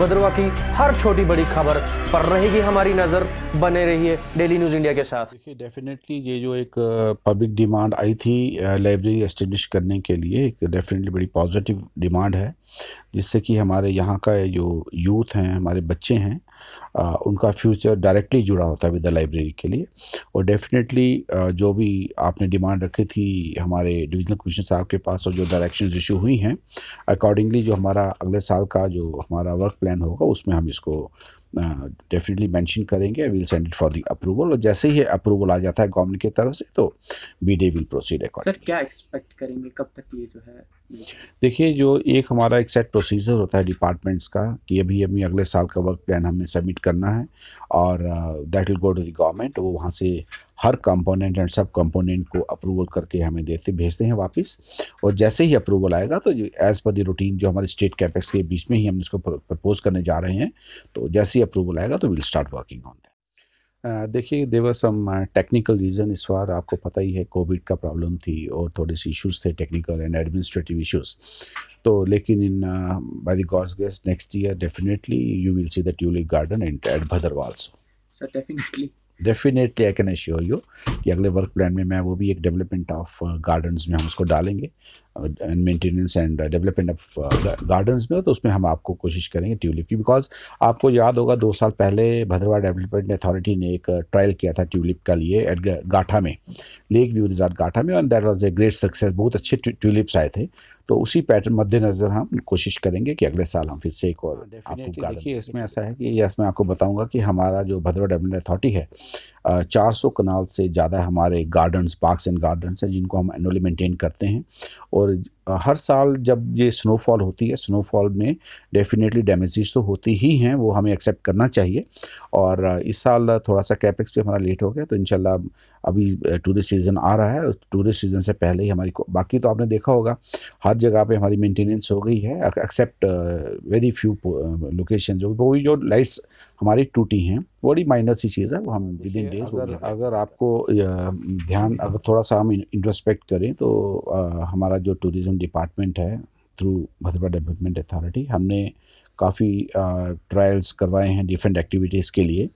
भद्रवाह की हर छोटी बड़ी खबर पर रहेगी हमारी नजर। बने रहिए डेली न्यूज इंडिया के साथ। देखिए, डेफिनेटली ये जो एक पब्लिक डिमांड आई थी लाइब्रेरी एस्टेब्लिश करने के लिए, एक डेफिनेटली बड़ी पॉजिटिव डिमांड है, जिससे कि हमारे यहाँ का जो यूथ हैं, हमारे बच्चे हैं, उनका फ्यूचर डायरेक्टली जुड़ा होता है विद द लाइब्रेरी के लिए। और डेफिनेटली जो भी आपने डिमांड रखी थी हमारे डिविजनल कमिश्नर साहब के पास और जो डायरेक्शंस इशू हुई हैं, अकॉर्डिंगली जो हमारा अगले साल का जो हमारा वर्क प्लान होगा उसमें हम इसको डेफिनेटली मेंशन करेंगे। Will send it for the approval, और जैसे ही अप्रूवल आ जाता है गवर्नमेंट की तरफ से तो बीडे विल प्रोसीड अकॉर्डिंग। सर क्या एक्सपेक्ट करेंगे, कब तक ये जो है? देखिए, जो एक हमारा एक सेट प्रोसीजर होता है डिपार्टमेंट्स का कि अभी अभी अगले साल का वर्क प्लान हमने सबमिट करना है, और that will go to the government. वो वहाँ से हर कंपोनेंट एंड सब कंपोनेंट को अप्रूवल करके हमें भेजते हैं वापस। और जैसे ही अप्रूवल आएगा तो एज पर द रूटीन जो हमारे स्टेट कैपेक्स के बीच में ही हम इसको प्रपोज करने जा रहे हैं, तो जैसे ही अप्रूवल आएगा तो will start working on that. देखिए, देवर सम टेक्निकल रीज़न इस बार, आपको पता ही है कोविड का प्रॉब्लम थी और थोड़े से इश्यूज थे, टेक्निकल एंड एडमिनिस्ट्रेटिव इश्यूज। तो लेकिन in by the God's grace next year definitely you will see the tulip garden at Bhadarwah also. Sir definitely I can assure you कि अगले वर्क प्लान में मैं वो भी एक डेवलपमेंट ऑफ गार्डन्स में हम उसको डालेंगे, and maintenance and development of gardens में, तो उसमें हम आपको कोशिश करेंगे ट्यूलिप की। बिकॉज आपको याद होगा 2 साल पहले भद्रवाह डेवलपमेंट अथॉरिटी ने एक ट्रायल किया था ट्यूलिप का लिए एट गाठा में, लेक व्यू रिजॉर्ट गाठा में, and that was a great success. बहुत अच्छे ट्यूलिप्स आए थे। तो उसी पैटर्न मद्देनजर हम कोशिश करेंगे कि अगले साल हम फिर से एक और आपको गार्डन। देखिए, इसमें ऐसा है कि यस, मैं आपको बताऊंगा कि हमारा जो भद्रवाह डेवलपमेंट अथॉरिटी है, 400 कनाल से ज़्यादा हमारे गार्डन्स, पार्क्स एंड गार्डन्स हैं जिनको हम एनुअली मेंटेन करते हैं। और हर साल जब ये स्नोफॉल होती है, स्नोफॉल में डेफिनेटली डैमेजेस तो होती ही हैं, वो हमें एक्सेप्ट करना चाहिए। और इस साल थोड़ा सा कैपेक्स भी हमारा लेट हो गया, तो इंशाल्लाह अभी टूरिस्ट सीज़न आ रहा है, टूरिस्ट सीज़न से पहले ही हमारी बाकी तो आपने देखा होगा हर जगह पे हमारी मेंटेनेंस हो गई है, एक्सेप्ट वेरी फ्यू लोकेशन जो लाइट्स हमारी टूटी हैं, बड़ी माइनर सी चीज़ है, वो हम विद इन डेज। अगर आपको ध्यान, अगर थोड़ा सा हम इंट्रोस्पेक्ट करें तो हमारा जो टूरिज्म डिपार्टमेंट है थ्रू भद्रवाह डेवलपमेंट अथॉरिटी, हमने काफ़ी ट्रायल्स करवाए हैं डिफरेंट एक्टिविटीज़ के लिए।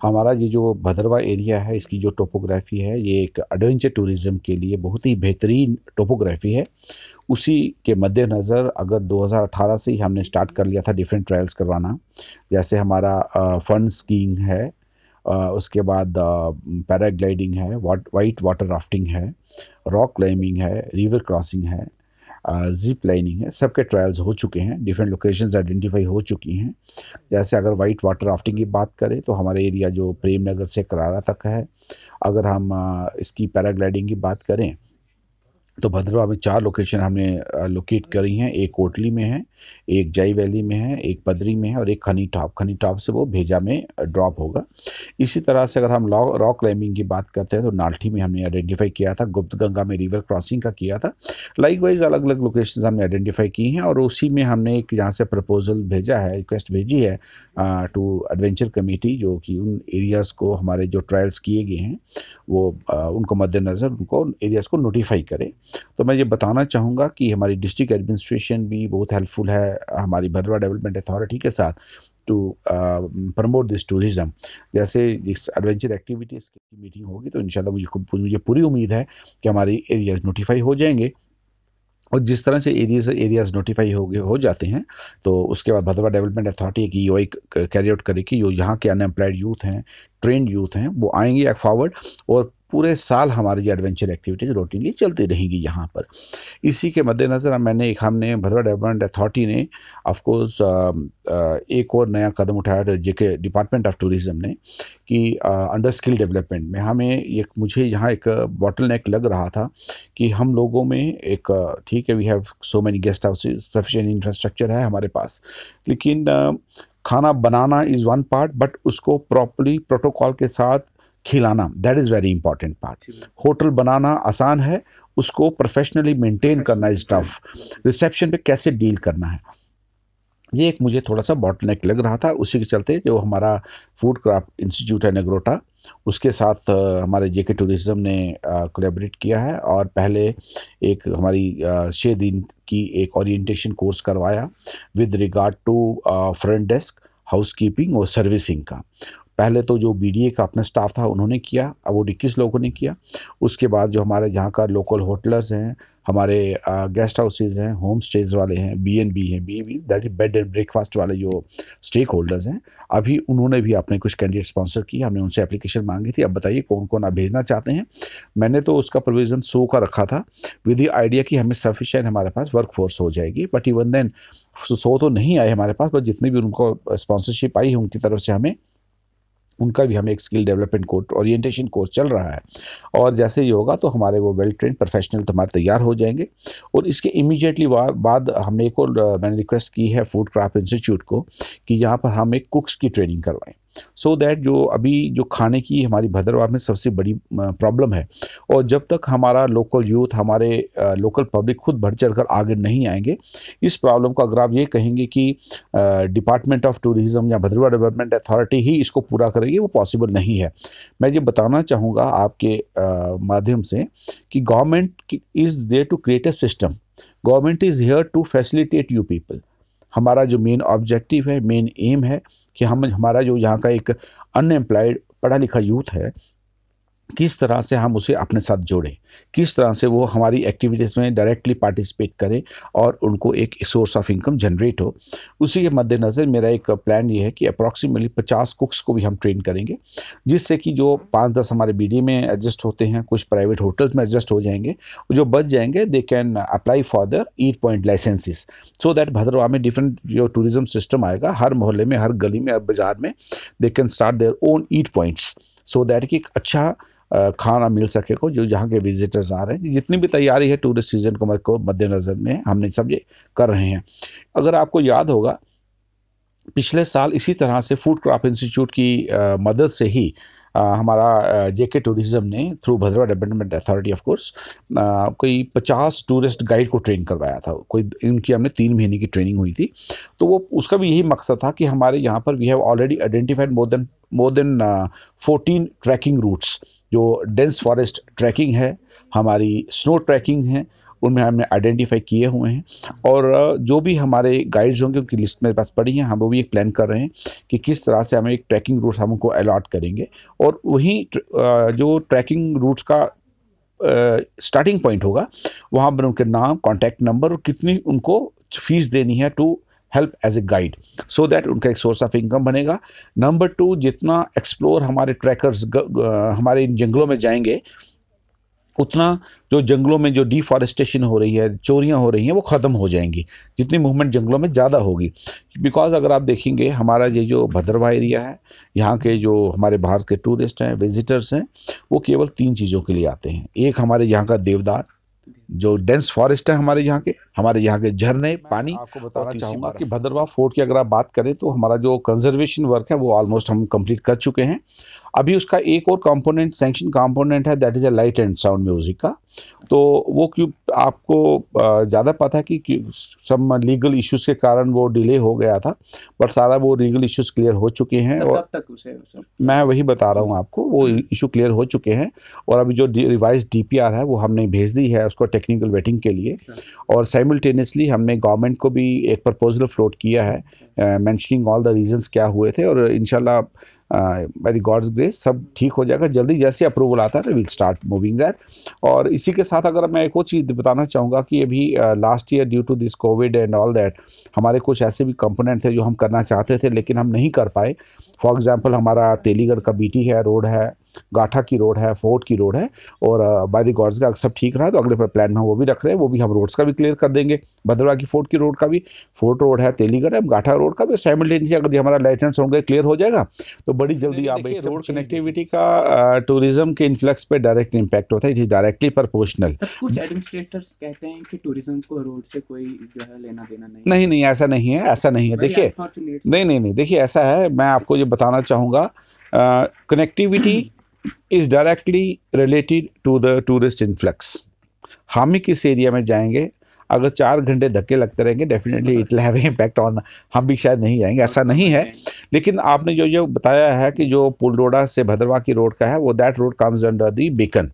हमारा ये जो भद्रवाह एरिया है, इसकी जो टोपोग्राफी है, ये एक एडवेंचर टूरिज़्म के लिए बहुत ही बेहतरीन टोपोग्राफी है। उसी के मद्देनज़र अगर 2018 से ही हमने स्टार्ट कर लिया था डिफरेंट ट्रायल्स करवाना, जैसे हमारा फन स्कीइंग है, उसके बाद पैराग्लाइडिंग है, वाइट वाटर राफ्टिंग है, रॉक क्लाइंबिंग है, रिवर क्रॉसिंग है, जिप लाइनिंग है, सबके ट्रायल्स हो चुके हैं, डिफरेंट लोकेशंस आइडेंटिफाई हो चुकी हैं। जैसे अगर वाइट वाटर राफ्टिंग की बात करें तो हमारे एरिया जो प्रेम नगर से करारा तक है। अगर हम इसकी पैराग्लाइडिंग की बात करें तो भद्रवाह में 4 लोकेशन हमने लोकेट करी हैं। एक कोटली में है, एक जय वैली में है, एक पदरी में है, और एक खनी टॉप से वो भेजा में ड्रॉप होगा। इसी तरह से अगर हम रॉक क्लाइंबिंग की बात करते हैं तो नाल्ठी में हमने आइडेंटिफाई किया था, गुप्त गंगा में रिवर क्रॉसिंग का किया था। लाइकवाइज अलग अलग लोकेशन हमने आइडेंटिफाई की हैं, और उसी में हमने एक यहाँ से प्रपोजल भेजा है, रिक्वेस्ट भेजी है टू एडवेंचर कमेटी, जो कि उन एरियाज़ को हमारे जो ट्रायल्स किए गए हैं वो उनको मद्देनज़र उनको एरियाज़ को नोटिफाई करें। तो मैं ये बताना चाहूँगा कि हमारी डिस्ट्रिक्ट एडमिनिस्ट्रेशन भी बहुत हेल्पफुल है हमारी भद्रवाह डेवलपमेंट अथॉरिटी के साथ टू प्रमोट दिस टूरिज़्म। जैसे इस एडवेंचर एक्टिविटीज़ की मीटिंग होगी तो इंशाल्लाह मुझे पूरी उम्मीद है कि हमारी एरियाज़ नोटिफाई हो जाएंगे। और जिस तरह से एरियाज़ नोटिफाई हो जाते हैं तो उसके बाद भद्रवाह डेवलपमेंट अथॉरिटी की ईओआई कैरी आउट करेगी। जो यहाँ के अनएम्प्लॉयड यूथ हैं, ट्रेंड यूथ हैं, वो आएंगे फॉरवर्ड, और पूरे साल हमारी एडवेंचर एक्टिविटीज़ रूटीनली चलती रहेंगी यहाँ पर। इसी के मद्देनज़र हमने भद्रवाह डेवलपमेंट अथॉरिटी ने ऑफकोर्स एक और नया कदम उठाया जेके डिपार्टमेंट ऑफ टूरिज़्म ने कि अंडर स्किल डेवलपमेंट में हमें मुझे यहाँ एक बॉटलनेक लग रहा था कि हम लोगों में एक ठीक है, we have so many guest houses, sufficient infrastructure है हमारे पास, लेकिन खाना बनाना इज़ वन पार्ट, बट उसको प्रॉपरली प्रोटोकॉल के साथ खिलाना, that is very important part. Hotel बनाना आसान है, उसको प्रोफेशनली मेंटेन करना इज टफ। रिसेप्शन पे कैसे डील करना है, ये एक मुझे थोड़ा सा बॉटलनेक लग रहा था। उसी के चलते जो हमारा फूड क्राफ्ट इंस्टीट्यूट है नगरोटा, उसके साथ हमारे जेके टूरिज्म ने कोलैबोरेट किया है और पहले एक हमारी 6 दिन की एक ओरिएंटेशन कोर्स करवाया with regard to front desk, housekeeping और सर्विसिंग का। पहले तो जो बीडीए का अपना स्टाफ था उन्होंने किया, अब वो 21 लोगों ने किया। उसके बाद जो हमारे यहाँ का लोकल होटलर्स हैं, हमारे गेस्ट हाउसेज हैं, होम स्टेज वाले हैं, बीएनबी हैं, BB that is bed and breakfast वाले जो स्टेक होल्डर्स हैं, अभी उन्होंने भी अपने कुछ कैंडिडेट स्पॉन्सर किए। हमने उनसे एप्लीकेशन मांगी थी, अब बताइए कौन कौन आप भेजना चाहते हैं। मैंने तो उसका प्रोविज़न 100 का रखा था विद द आइडिया कि हमें सफिशिएंट हमारे पास वर्क फोर्स हो जाएगी, बट इवन देन 100 तो नहीं आए हमारे पास, बट जितनी भी उनको स्पॉन्सरशिप आई है उनकी तरफ से उनका भी हमें एक skill development course, orientation course चल रहा है। और जैसे ही होगा तो हमारे वो वेल ट्रेंड प्रोफेशनल हमारे तैयार हो जाएंगे। और इसके इमीडिएटली बाद हमने एक और मैंने रिक्वेस्ट की है फूड क्राफ्ट इंस्टीट्यूट को कि यहाँ पर हम एक कुक्स की ट्रेनिंग करवाएं, सो दैट जो अभी जो खाने की हमारी भद्रवाह में सबसे बड़ी प्रॉब्लम है, और जब तक हमारा लोकल यूथ, हमारे लोकल पब्लिक खुद बढ़ चढ़ कर आगे नहीं आएंगे, इस प्रॉब्लम को अगर आप ये कहेंगे कि डिपार्टमेंट ऑफ टूरिज्म या भद्रवाह डेवलपमेंट अथॉरिटी ही इसको पूरा करेगी, वो पॉसिबल नहीं है। मैं ये बताना चाहूँगा आपके माध्यम से कि government is there to create a system, government is here to facilitate you people. हमारा जो मेन ऑब्जेक्टिव है, मेन एम है कि हमारा जो यहाँ का एक अनएम्प्लॉयड पढ़ा लिखा यूथ है, किस तरह से हम उसे अपने साथ जोड़ें, किस तरह से वो हमारी एक्टिविटीज़ में डायरेक्टली पार्टिसिपेट करें और उनको एक सोर्स ऑफ इनकम जनरेट हो। उसी के मद्देनज़र मेरा एक प्लान ये है कि अप्रॉक्सीमेटली 50 कुक्स को भी हम ट्रेन करेंगे, जिससे कि जो 5-10 हमारे बीडी में एडजस्ट होते हैं, कुछ प्राइवेट होटल्स में एडजस्ट हो जाएंगे, जो बच जाएंगे they can apply for their eight point licenses, so that Bhadarwah में डिफरेंट जो टूरिज्म सिस्टम आएगा, हर मोहल्ले में, हर गली में, बाजार में they can start their own eat points, so that कि एक अच्छा खाना मिल सके को जो जहाँ के विजिटर्स आ रहे हैं। जितनी भी तैयारी है टूरिस्ट सीजन को मद्देनज़र में हमने सब ये कर रहे हैं। अगर आपको याद होगा पिछले साल इसी तरह से फूड क्राफ्ट इंस्टीट्यूट की मदद से ही हमारा जेके टूरिज्म ने through Bhadarwah development authority of course कोई 50 टूरिस्ट गाइड को ट्रेन करवाया था। कोई इनकी हमने 3 महीने की ट्रेनिंग हुई थी, तो वो उसका भी यही मकसद था कि हमारे यहाँ पर we have already identified more than 14 trekking routes, जो डेंस फॉरेस्ट ट्रैकिंग है, हमारी स्नो ट्रैकिंग है, उनमें हमने आइडेंटिफाई किए हुए हैं। और जो भी हमारे गाइड्स होंगे उनकी लिस्ट मेरे पास पड़ी है, हम वो भी एक प्लान कर रहे हैं कि किस तरह से हमें एक ट्रैकिंग रूट हम उनको अलॉट करेंगे, और वहीं जो ट्रैकिंग रूट्स का स्टार्टिंग पॉइंट होगा वहाँ पर उनके नाम, कॉन्टैक्ट नंबर और कितनी उनको फीस देनी है to help as a guide, so that उनका एक सोर्स ऑफ इनकम बनेगा। नंबर 2, जितना एक्सप्लोर हमारे ट्रैकर्स हमारे इन जंगलों में जाएंगे, उतना जो जंगलों में जो डिफॉरेस्टेशन हो रही है, चोरियां हो रही हैं, वो ख़त्म हो जाएंगी, जितनी मूवमेंट जंगलों में ज़्यादा होगी। बिकॉज अगर आप देखेंगे हमारा ये जो भद्रवाह एरिया है, यहाँ के जो हमारे बाहर के टूरिस्ट हैं, विजिटर्स हैं, वो केवल 3 चीज़ों के लिए आते हैं। एक हमारे यहाँ का देवदार, जो डेंस फॉरेस्ट है हमारे यहाँ के झरने, पानी। आपको बताना चाहूँगा कि भद्रवाह फोर्ट की अगर आप बात करें तो हमारा जो कंजर्वेशन वर्क है वो ऑलमोस्ट हम कंप्लीट कर चुके हैं। अभी उसका एक और कंपोनेंट, सैंक्शन कंपोनेंट है, that is a light and sound music का। तो वो क्यों आपको ज़्यादा पता है कि सब लीगल इश्यूज़ के कारण वो डिले हो गया था, बट सारा वो लीगल इश्यूज़ क्लियर हो चुके हैं। और कब तक उसे मैं वही बता रहा हूँ आपको, वो इशू क्लियर हो चुके हैं। और अभी जो रिवाइज डीपीआर है वो हमने भेज दी है उसको टेक्निकल वेटिंग के लिए। और साइमल्टेनियसली हमने गवर्नमेंट को भी एक प्रपोजल फ्लोट किया है मेंशनिंग ऑल द रीजंस क्या हुए थे, और इंशाल्लाह बाय द गॉड्स ग्रेस सब ठीक हो जाएगा जल्दी। जैसे अप्रूवल आता है विल स्टार्ट मूविंग दैट। और इसी के साथ अगर मैं एक और चीज़ बताना चाहूँगा कि अभी last year due to this covid and all that हमारे कुछ ऐसे भी कंपोनेंट थे जो हम करना चाहते थे लेकिन हम नहीं कर पाए। फॉर एग्जांपल हमारा तेलीगढ़ का बीटी है रोड है, गाठा की रोड है, फोर्ट की रोड है, और बाय द गॉड्स का सब ठीक रहा तो अगले पर प्लान में वो भी रख रहे हैं, वो भी हम रोड्स का भी क्लियर कर देंगे। भद्रवाह की फोर्ट की रोड का भी, फोर्ट रोड है, तेलीगढ़ है, गाठा रोड का भी साइमल्टेनियसली अगर हमारा लाइसेंस होंगे क्लियर हो जाएगा तो बड़ी जल्दी आप रोड कनेक्टिविटी का टूरिज्म के इन्फ्लक्स पे डायरेक्ट इम्पैक्ट होता है, इट इज डायरेक्टली प्रोपोर्शनल। कुछ एडमिनिस्ट्रेटर्स कहते हैं कि टूरिज्म को रोड से कोई जो है लेना देना नहीं। नहीं, ऐसा नहीं है, ऐसा नहीं है। देखिए नहीं, देखिए ऐसा है, मैं आपको ये बताना चाहूँगा, connectivity is directly related to the tourist influx। हम ही किस एरिया में जाएंगे, अगर 4 घंटे धक्के लगते रहेंगे definitely it will have impact on, हम भी शायद नहीं जाएंगे, ऐसा नहीं है। लेकिन आपने जो बताया है कि जो पुलडोडा से भद्रवाह की रोड का है, वो that road comes under the Beacon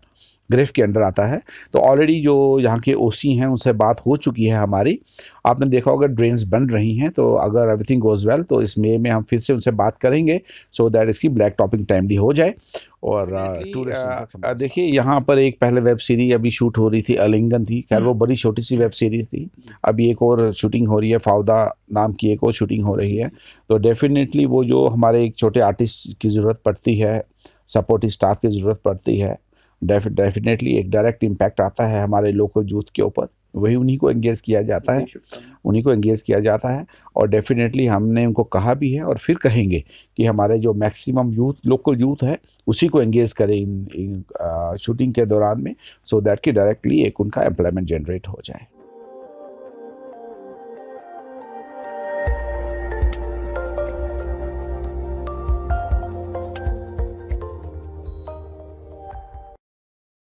GREF के अंडर आता है। तो ऑलरेडी जो यहाँ के ओसी हैं उनसे बात हो चुकी है हमारी। आपने देखा होगा ड्रेन्स बन रही हैं, तो अगर एवरीथिंग गोज वेल तो इस मई में हम फिर से उनसे बात करेंगे सो दैट इसकी ब्लैक टॉपिंग टाइमली हो जाए। और देखिए यहाँ पर एक पहले वेब सीरीज अभी शूट हो रही थी, अलिंगन थी, खैर वो बड़ी छोटी सी वेब सीरीज थी। अभी एक और शूटिंग हो रही है, फाउदा नाम की एक और शूटिंग हो रही है। तो डेफिनेटली वो जो हमारे एक छोटे आर्टिस्ट की ज़रूरत पड़ती है, सपोर्टिव स्टाफ की ज़रूरत पड़ती है, डेफिनेटली एक डायरेक्ट इम्पैक्ट आता है हमारे लोकल यूथ के ऊपर, वही उन्हीं को एंगेज किया जाता है। और डेफिनेटली हमने उनको कहा भी है और फिर कहेंगे कि हमारे जो मैक्सिमम यूथ लोकल यूथ है उसी को एंगेज करें इन शूटिंग के दौरान में, सो दैट कि डायरेक्टली एक उनका एम्प्लॉयमेंट जनरेट हो जाए।